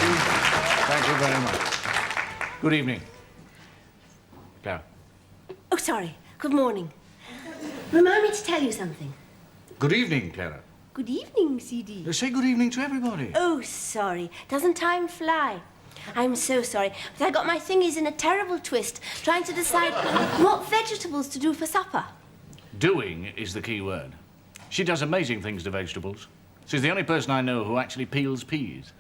you. Thank you very much. Good evening. Clara. Oh, sorry. Good morning. Remind me to tell you something. Good evening, Clara. Good evening, CD. Say good evening to everybody. Oh, sorry. Doesn't time fly? I'm so sorry, but I got my thingies in a terrible twist trying to decide what vegetables to do for supper. Doing is the key word. She does amazing things to vegetables. She's the only person I know who actually peels peas.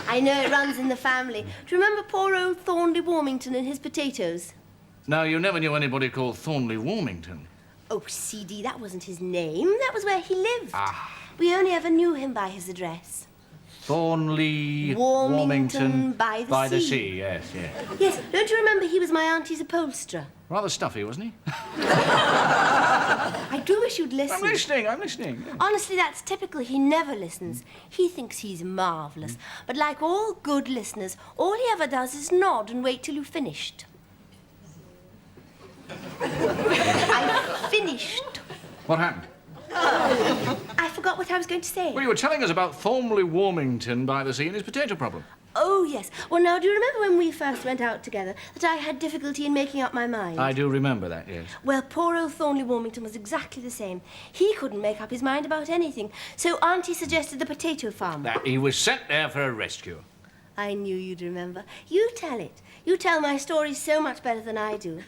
I know it runs in the family. Do you remember poor old Thornley Warmington and his potatoes? No, you never knew anybody called Thornley Warmington. Oh, CD, that wasn't his name. That was where he lived. Ah. We only ever knew him by his address. Thornley Warmington by the sea. sea, yes, yes. Yes, don't you remember he was my auntie's upholsterer? Rather stuffy, wasn't he? I do wish you'd listen. I'm listening. Yeah. Honestly, that's typical. He never listens. He thinks he's marvellous. But like all good listeners, all he ever does is nod and wait till you've finished. I finished. What happened? I forgot what I was going to say. Well, you were telling us about Thornley Warmington by the sea and his potato problem. Oh, yes. Well, now, do you remember when we first went out together that I had difficulty in making up my mind? I do remember that, yes. Well, poor old Thornley Warmington was exactly the same. He couldn't make up his mind about anything. So Auntie suggested the potato farm. That he was sent there for a rescue. I knew you'd remember. You tell it. You tell my stories so much better than I do.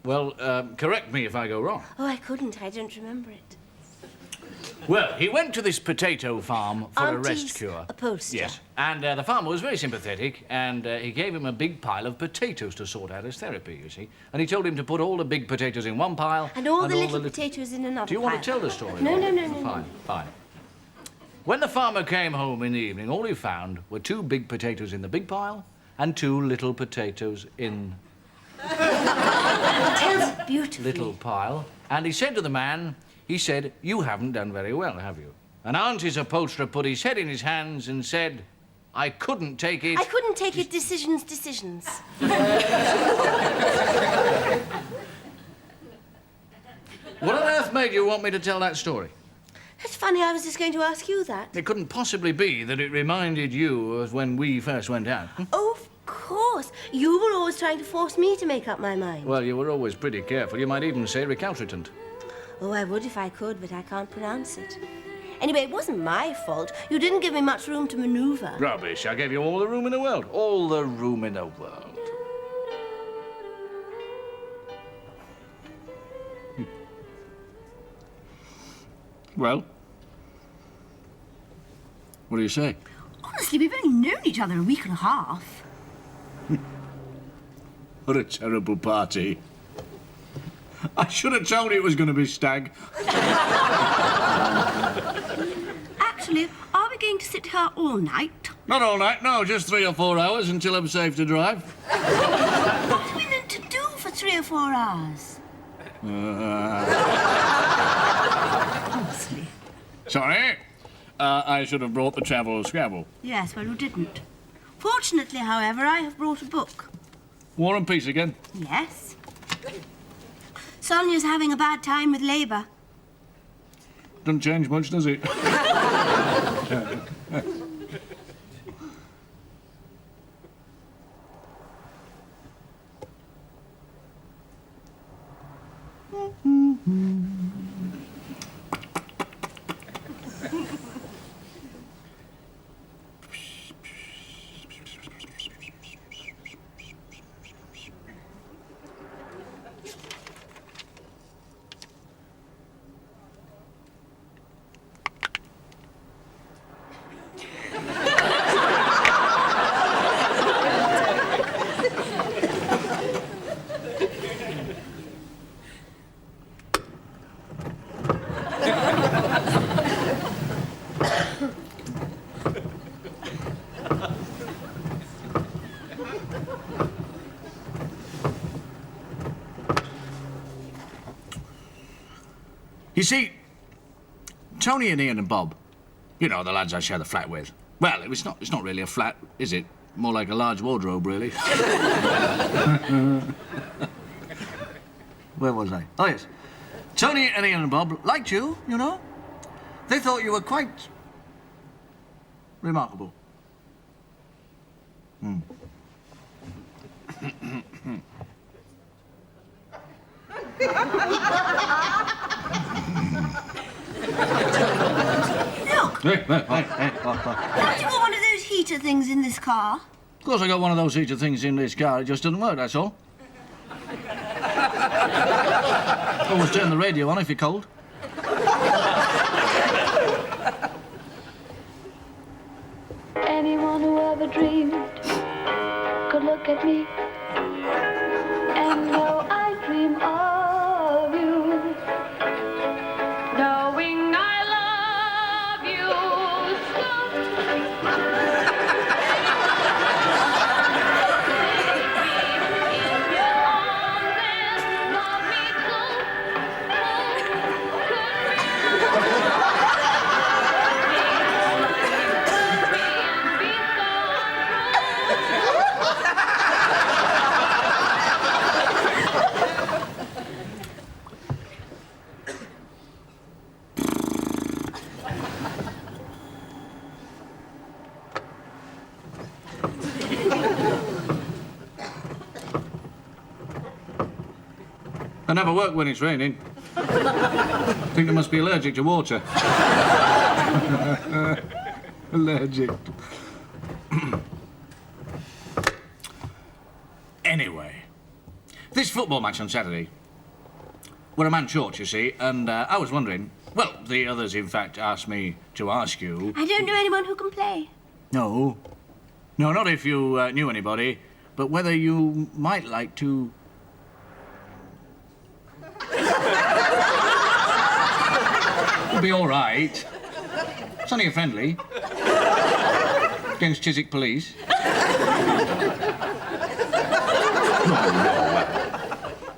Well, correct me if I go wrong. Oh, I couldn't. I don't remember it. Well, he went to this potato farm for a rest Auntie's cure. upholsterer. Yes. And the farmer was very sympathetic, and he gave him a big pile of potatoes to sort out as therapy, you see. And he told him to put all the big potatoes in one pile. And all the little potatoes in another Do you pile. want to tell the story? No. Fine. When the farmer came home in the evening, all he found were 2 big potatoes in the big pile and 2 little potatoes in He tells it beautifully. little pile. And he said to the man, he said, "You haven't done very well, have you?" And Auntie's upholsterer put his head in his hands and said, "I couldn't take it." I couldn't take it. Decisions. What on earth made you want me to tell that story? That's funny. I was just going to ask you that. It couldn't possibly be that it reminded you of when we first went out. Oh, of course. You were always trying to force me to make up my mind. Well, you were always pretty careful. You might even say recalcitrant. Oh, I would if I could, but I can't pronounce it. Anyway, it wasn't my fault. You didn't give me much room to maneuver. Rubbish. I gave you all the room in the world. All the room in the world. Well? What do you say? Honestly, we've only known each other a week and a half. What a terrible party. I should have told you it was going to be stag. Actually, are we going to sit here all night? Not all night, no, just 3 or 4 hours until I'm safe to drive. What are we meant to do for 3 or 4 hours? Honestly. Sorry. I should have brought the travel scrabble. Yes, well, you didn't. Fortunately, however, I have brought a book. War and Peace again? Yes. Sonia's having a bad time with Labour. Doesn't change much, does it? You see, Tony and Ian and Bob, you know, the lads I share the flat with. Well, it's not really a flat, is it? More like a large wardrobe, really. Where was I? Oh, yes. Tony and Ian and Bob liked you, you know. They thought you were quite remarkable. Look, Hey. have you got one of those heater things in this car? Of course I got one of those heater things in this car. It just doesn't work, that's all. Always turn the radio on if you're cold. Anyone who ever dreamed could look at me and know I dream of you, knowing I love you so. In your arms and love me They never work when it's raining. I think they must be allergic to water. Allergic. Anyway, this football match on Saturday. We're a man short, you see, and I was wondering... Well, the others, in fact, asked me to ask you... I don't know anyone who can play. No. No, not if you knew anybody, but whether you might like to... It'll be all right. It's only a friendly. Against Chiswick Police.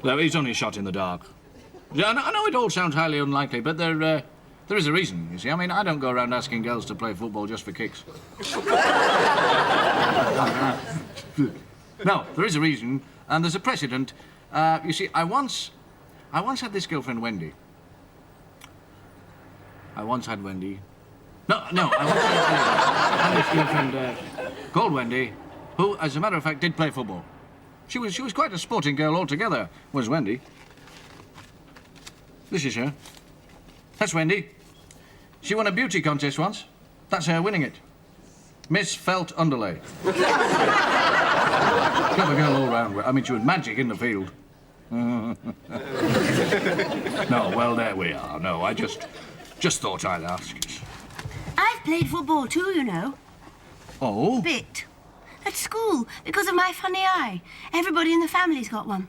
No, he's only a shot in the dark. Yeah, I know it all sounds highly unlikely, but there is a reason, you see. I mean, I don't go around asking girls to play football just for kicks. No, there is a reason, and there's a precedent. You see, I once had this girlfriend, Wendy. I once had Wendy. No, I once had this girlfriend called Wendy, who, as a matter of fact, did play football. She was quite a sporting girl altogether, was Wendy. This is her. That's Wendy. She won a beauty contest once. That's her winning it. Miss Felt Underlay. Clever girl all round. I mean, she was magic in the field. No, well, there we are. No, I just thought I'd ask you. I've played football too, you know. Oh? Bit. At school, because of my funny eye. Everybody in the family's got one.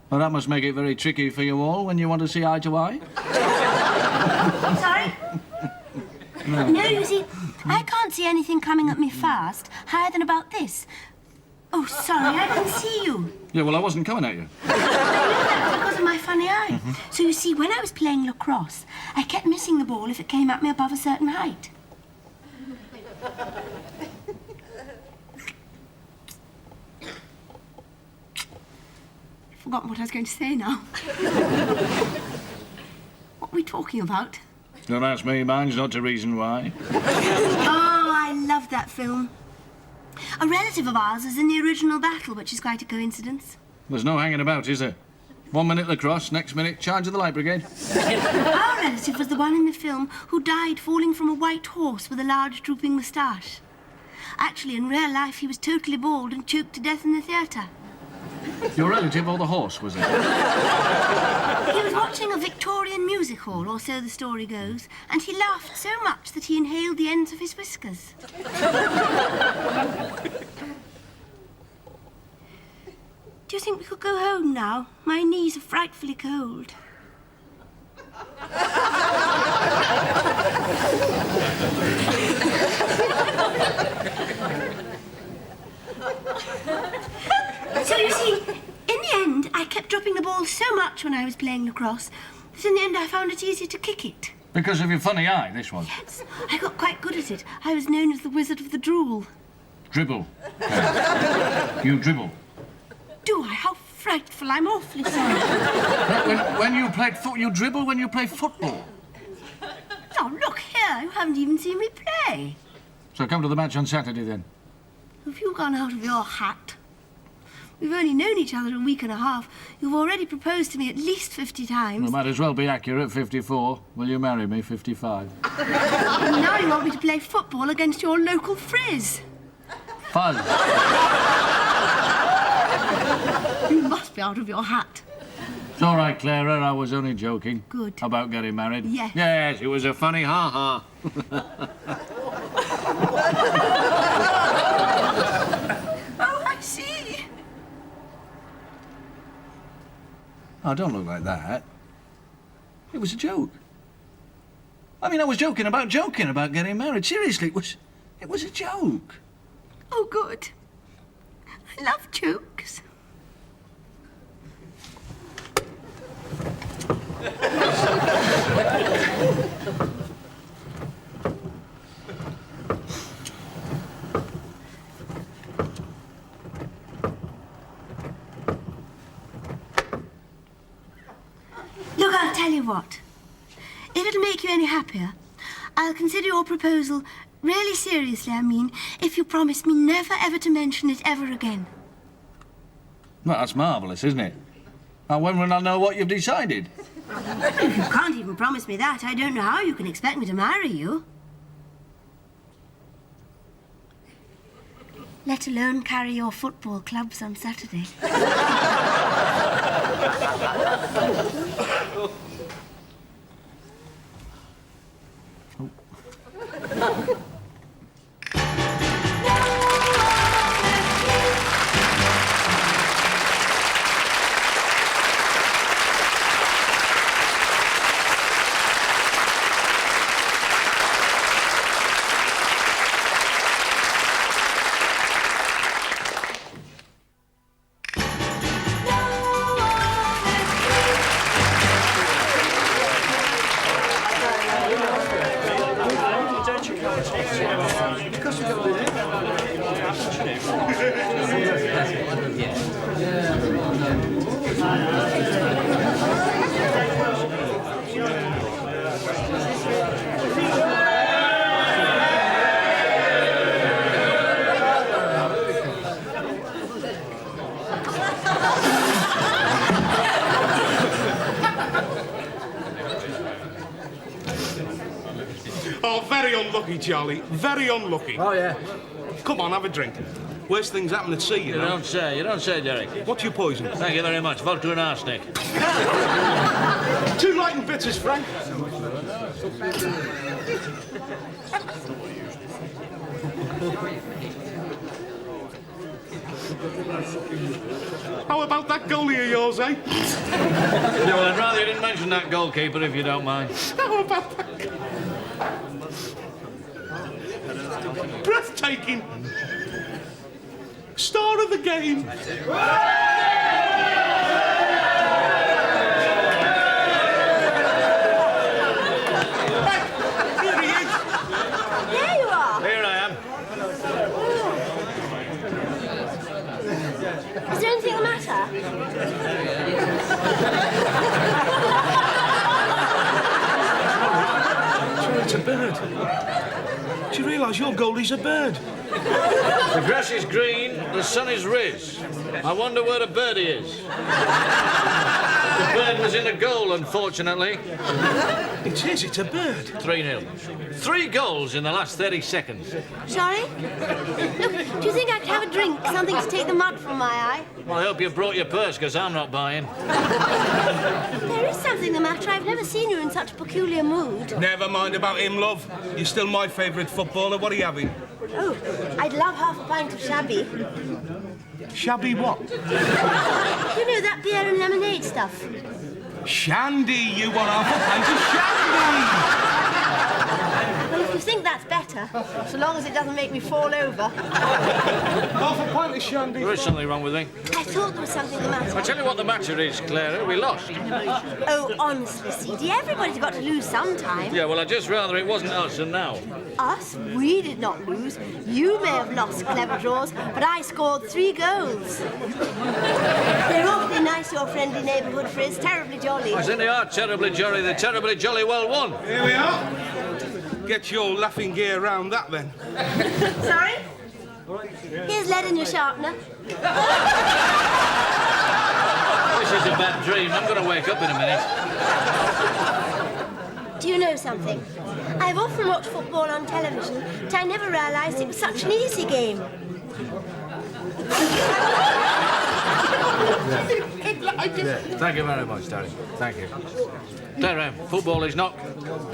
Well, that must make it very tricky for you all when you want to see eye to eye. Sorry? No, you see, I can't see anything coming at me fast, higher than about this. Oh, sorry, I didn't see you. Yeah, well, I wasn't coming at you. Because of my funny eye. So you see, when I was playing lacrosse, I kept missing the ball if it came at me above a certain height. I've forgotten what I was going to say now. What are we talking about? Don't ask me, mine's not to reason why. Oh, I love that film. A relative of ours is in the original battle, which is quite a coincidence. There's no hanging about, is there? 1 minute lacrosse, next minute charge of the Light Brigade. Our relative was the one in the film who died falling from a white horse with a large drooping moustache. Actually, in real life, he was totally bald and choked to death in the theatre. Your relative or the horse, was it? He was watching a Victorian music hall, or so the story goes, and he laughed so much that he inhaled the ends of his whiskers. Do you think we could go home now? My knees are frightfully cold. So you see, in the end, I kept dropping the ball so much when I was playing lacrosse that in the end I found it easier to kick it. Because of your funny eye, this one. Yes, I got quite good at it. I was known as the Wizard of the Drool. Dribble. You dribble. Do I? How frightful. I'm awfully sorry. When you played you dribble when you play football. Oh, look here. You haven't even seen me play. So come to the match on Saturday, then. Have you gone out of your hat? We've only known each other a week and a half. You've already proposed to me at least 50 times. Well, might as well be accurate, 54. Will you marry me, 55? And now you want me to play football against your local frizz. Fuzz. You must be out of your hat. It's all right, Clara, I was only joking. Good. About getting married. Yes. Yes, it was a funny ha-ha. Oh, I see. Oh, don't look like that. It was a joke. I mean, I was joking about getting married. Seriously, it was a joke. Oh, good. I love jokes. Look, I'll tell you what. If it'll make you any happier, I'll consider your proposal really seriously, I mean, if you promise me never ever to mention it ever again. Well, that's marvellous, isn't it? Now, when will I know what you've decided? If you can't even promise me that, I don't know how you can expect me to marry you. Let alone carry your football clubs on Saturday. Oh, very unlucky, Charlie. Very unlucky. Oh, yeah. Come on, have a drink. Worst things happen at sea, you know. You don't say, Derek. What's your poison? Thank you very much. Vodka and arsenic. 2 light and bitters, Frank. How about that goalie of yours, eh? Yeah, well, I'd rather you didn't mention that goalkeeper, if you don't mind. How about that? Breathtaking. Star of the game. Here he is. There you are. Here I am. Is there anything the matter? Sure, it's a bird. Do you realise your goalie's a bird? The grass is green, the sun is riz. I wonder where the birdie is. The bird was in a goal, unfortunately. It is, it's a bird. 3-0. 3 goals in the last 30 seconds. Sorry? Look, do you think I could have a drink? Something to take the mud from my eye? Well, I hope you brought your purse, because I'm not buying. There is something the matter. I've never seen you in such a peculiar mood. Never mind about him, love. You're still my favourite footballer. What are you having? Oh, I'd love half a pint of shabby. Shabby what? You know, that beer and lemonade stuff. Shandy. You want half a pint of shandy. Well, if you think that's better, so long as it doesn't make me fall over. Half a pint of shandy. There is something wrong with me. I thought there was something the matter. I tell you what the matter is, Clara. We lost. Oh, honestly, CD, everybody's got to lose sometime. Yeah, well, I'd just rather it wasn't us and now. Us? We did not lose. You may have lost, clever draws, but I scored 3 goals. They're awfully nice, your friendly neighbourhood frizz. Terribly jolly. I think they are terribly jolly. They're terribly jolly well won. Here we are. Get your laughing gear round that, then. Sorry? Here's lead in your sharpener. This is a bad dream. I'm going to wake up in a minute. Do you know something? I've often watched football on television, but I never realised it was such an easy game. Thank you very much, Darren. Thank you. Claira, football is not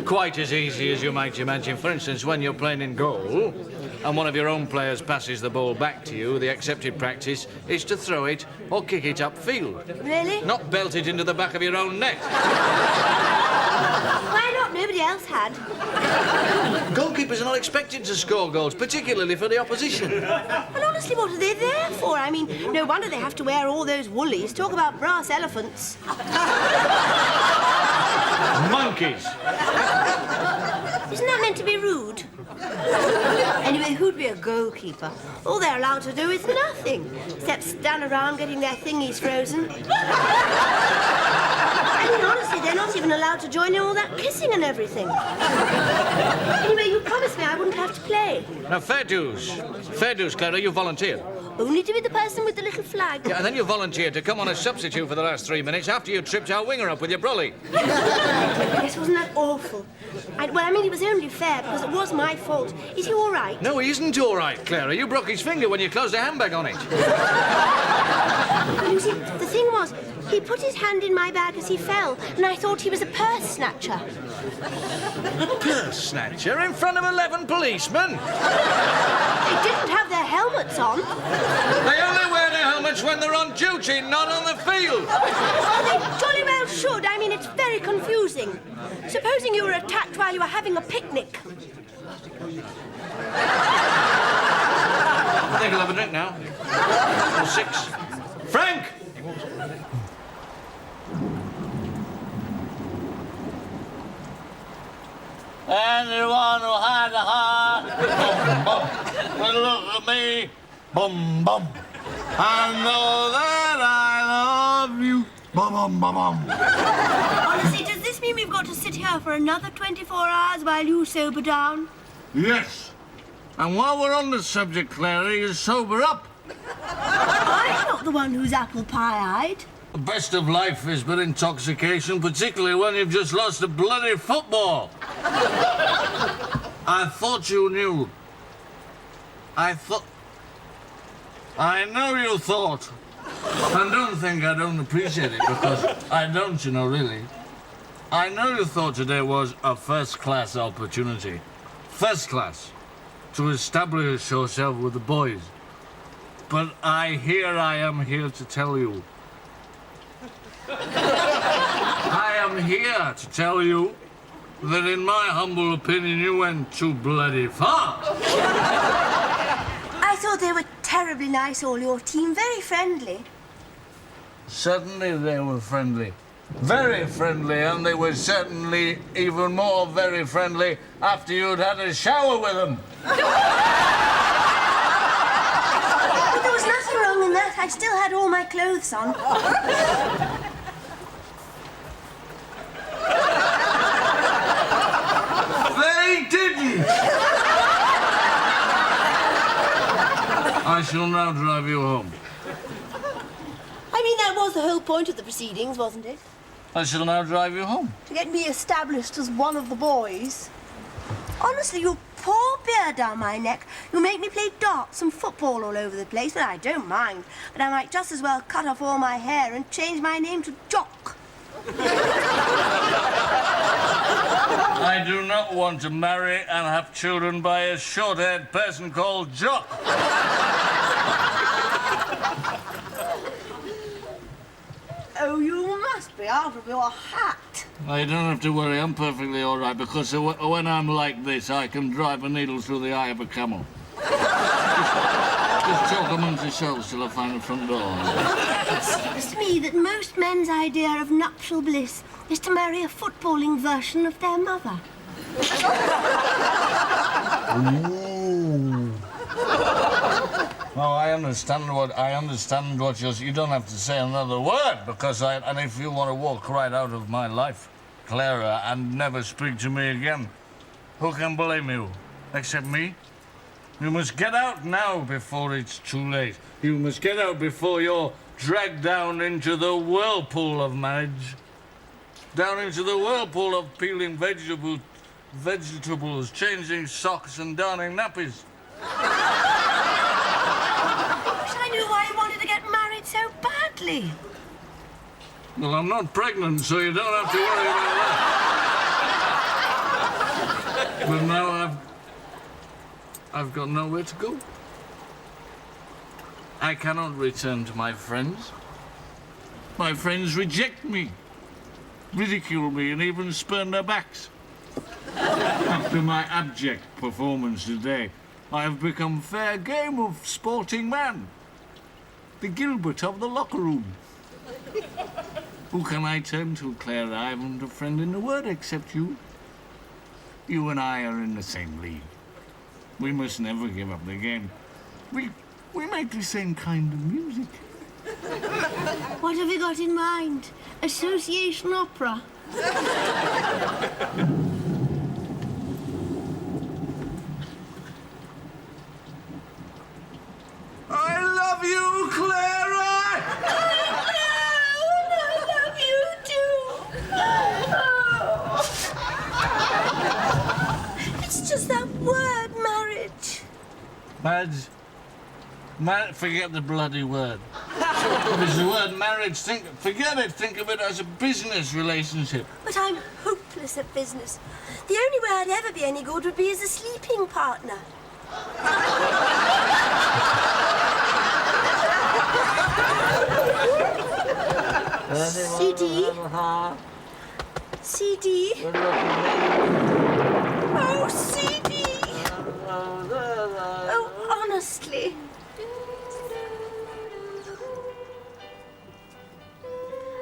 quite as easy as you might imagine. For instance, when you're playing in goal and one of your own players passes the ball back to you, the accepted practice is to throw it or kick it upfield. Really? Not belt it into the back of your own net. Why not? Nobody else had. Goalkeepers are not expected to score goals, particularly for the opposition. And honestly, what are they there for? I mean, no wonder they have to wear all those woolies. Talk about brass elephants. Monkeys. Isn't that meant to be rude? Anyway, who'd be a goalkeeper? All they're allowed to do is nothing, except stand around getting their thingies frozen. I mean, honestly, they're not even allowed to join in all that kissing and everything. Anyway, you promised me I wouldn't have to play. Now, fair dues. Fair dues, Claira, you volunteered. Only to be the person with the little flag. Yeah, and then you volunteered to come on as substitute for the last 3 minutes after you tripped our winger up with your brolly. Yes, wasn't that awful? Well, I mean, it was only fair because it was my fault. Is he all right? No, he isn't all right, Claira. You broke his finger when you closed a handbag on it. You see, the thing was, he put his hand in my bag as he fell, and I thought he was a purse snatcher. Purse snatcher in front of 11 policemen? They didn't have their helmets on. They only wear their helmets when they're on duty, not on the field. Well, they jolly well should. I mean, it's very confusing. Supposing you were attacked while you were having a picnic. I think I'll have a drink now. 6. Frank! Anyone who had a heart, bum, bum, will look at me, bum, bum. I know that I love you, bum, bum, bum, bum. Honestly, does this mean we've got to sit here for another 24 hours while you sober down? Yes. And while we're on the subject, Claira, you sober up. I'm not the one who's apple pie-eyed. The best of life is but intoxication, particularly when you've just lost a bloody football. I thought you knew. I know you thought. And don't think I don't appreciate it, because I don't, you know, really. I know you thought today was a first-class opportunity. First class. To establish yourself with the boys. But I am here to tell you. I am here to tell you that in my humble opinion you went too bloody far. I thought they were terribly nice, all your team, very friendly. Certainly they were friendly. Very friendly, and they were certainly even more very friendly after you'd had a shower with them. But there was nothing wrong in that. I still had all my clothes on. They didn't! I shall now drive you home. I mean, that was the whole point of the proceedings, wasn't it? I shall now drive you home. To get me established as one of the boys. Honestly, you pour beer down my neck. You make me play darts and football all over the place, but I don't mind. But I might just as well cut off all my hair and change my name to Jock. I do not want to marry and have children by a short-haired person called Jock. Oh, you must be out of your hat. You don't have to worry, I'm perfectly all right, because when I'm like this, I can drive a needle through the eye of a camel. Just talk amongst yourselves till I find the front door. It seems to me that most men's idea of nuptial bliss is to marry a footballing version of their mother. Ooh. Oh, I understand what you're... You don't have to say another word, because and if you want to walk right out of my life, Claira, and never speak to me again, who can blame you? Except me? You must get out now before it's too late. You must get out before you're dragged down into the whirlpool of marriage. Down into the whirlpool of peeling vegetables, changing socks and darning nappies. But I knew why you wanted to get married so badly. Well, I'm not pregnant, so you don't have to worry about that. But now I've got nowhere to go. I cannot return to my friends. My friends reject me, ridicule me, and even spurn their backs. After my abject performance today, I have become fair game of sporting man. The Gilbert of the locker room. Who can I turn to, Claire? I haven't a friend in the world except you. You and I are in the same league. We must never give up the game. We make the same kind of music. What have you got in mind? Association opera? I love you, Clara! It's just that word, marriage. Forget the bloody word. If it's the word marriage, forget it. Think of it as a business relationship. But I'm hopeless at business. The only way I'd ever be any good would be as a sleeping partner. CD? CD? Oh, CD! Oh, honestly.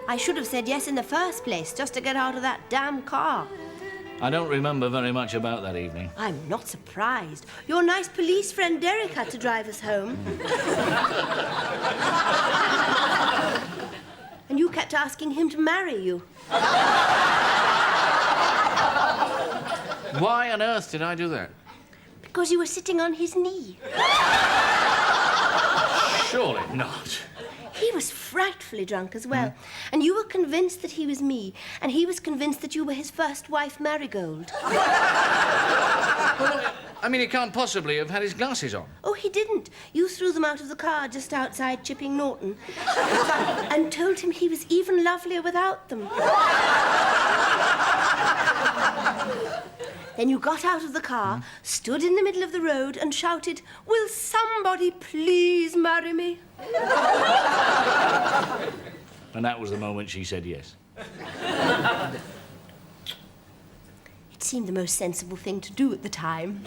I should have said yes in the first place, just to get out of that damn car. I don't remember very much about that evening. I'm not surprised. Your nice police friend Derek had to drive us home. And you kept asking him to marry you. Why on earth did I do that? Because you were sitting on his knee. Surely not. He was frightfully drunk as well. And you were convinced that he was me, and he was convinced that you were his first wife, Marigold. I mean, he can't possibly have had his glasses on. Oh, he didn't. You threw them out of the car just outside Chipping Norton and told him he was even lovelier without them. Then you got out of the car, stood in the middle of the road and shouted, "Will somebody please marry me?" And that was the moment she said yes. It seemed the most sensible thing to do at the time.